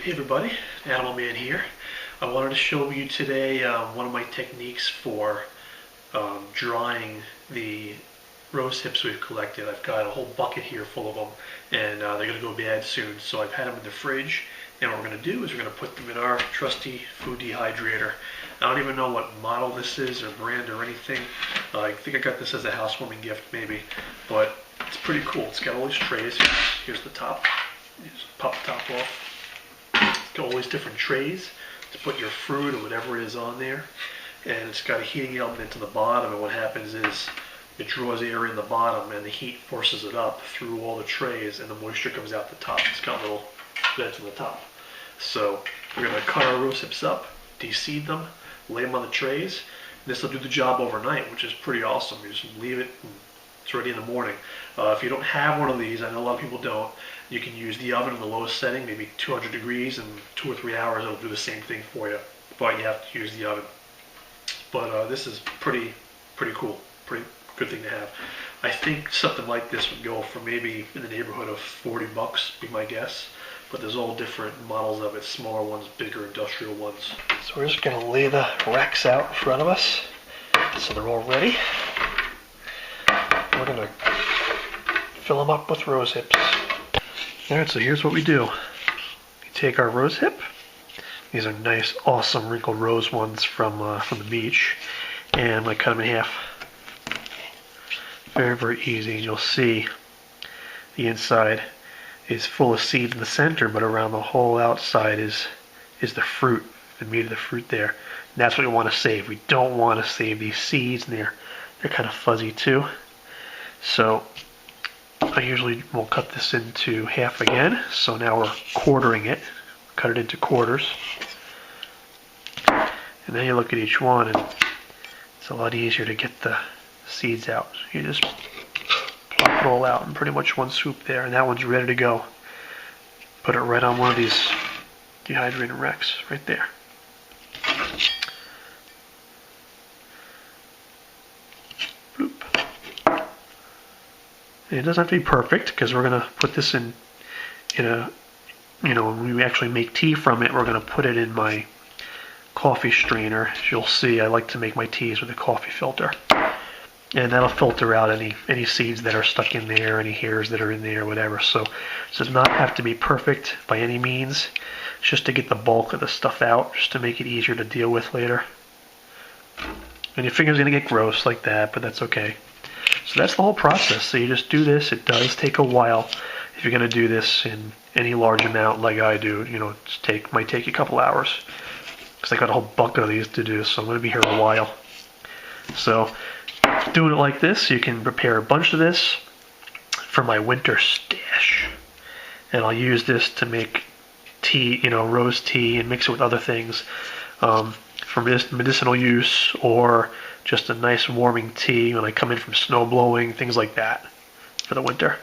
Hey everybody, Animal Man here. I wanted to show you today one of my techniques for drying the rose hips we've collected. I've got a whole bucket here full of them, and they're going to go bad soon. So I've had them in the fridge, and what we're going to do is we're going to put them in our trusty food dehydrator. I don't even know what model this is or brand or anything. I think I got this as a housewarming gift maybe, but it's pretty cool. It's got all these trays. Here's the top. You just pop the top off. It's got all these different trays to put your fruit or whatever it is on there, and it's got a heating element to the bottom, and what happens is it draws air in the bottom and the heat forces it up through all the trays and the moisture comes out the top. It's got little vents on the top. So we're going to cut our rose hips up, de-seed them, lay them on the trays. This will do the job overnight, which is pretty awesome. You just leave it and it's ready in the morning. If you don't have one of these, I know a lot of people don't, you can use the oven in the lowest setting, maybe 200 degrees, and 2 or 3 hours it'll do the same thing for you, but you have to use the oven. But this is pretty cool, pretty good thing to have. I think something like this would go for maybe in the neighborhood of 40 bucks, be my guess. But there's all different models of it, smaller ones, bigger industrial ones. So we're just gonna lay the racks out in front of us so they're all ready. We're gonna fill them up with rose hips. Alright, so here's what we do. We take our rose hip. These are nice, awesome wrinkled rose ones from the beach. And I cut them in half. Very easy. And you'll see the inside is full of seeds in the center, but around the whole outside is the fruit, the meat of the fruit there. And that's what we want to save. We don't want to save these seeds, and they're kind of fuzzy too. So I usually will cut this into half again. So now we're quartering it. Cut it into quarters. And then you look at each one, and it's a lot easier to get the seeds out. You just plop it all out in pretty much one swoop there, and that one's ready to go. Put it right on one of these dehydrated racks right there. Bloop. And it doesn't have to be perfect, because we're going to put this in a, when we actually make tea from it, we're going to put it in my coffee strainer. As you'll see, I like to make my teas with a coffee filter. And that'll filter out any seeds that are stuck in there, any hairs that are in there, whatever. So it does not have to be perfect by any means. It's just to get the bulk of the stuff out, just to make it easier to deal with later. And your finger's going to get gross like that, but that's okay. So that's the whole process. So you just do this. It does take a while. If you're going to do this in any large amount like I do, might take you a couple hours. Because I got a whole bucket of these to do, so I'm going to be here a while. So doing it like this, you can prepare a bunch of this for my winter stash. And I'll use this to make tea, rose tea, and mix it with other things for medicinal use, or just a nice warming tea when I come in from snow blowing, things like that for the winter.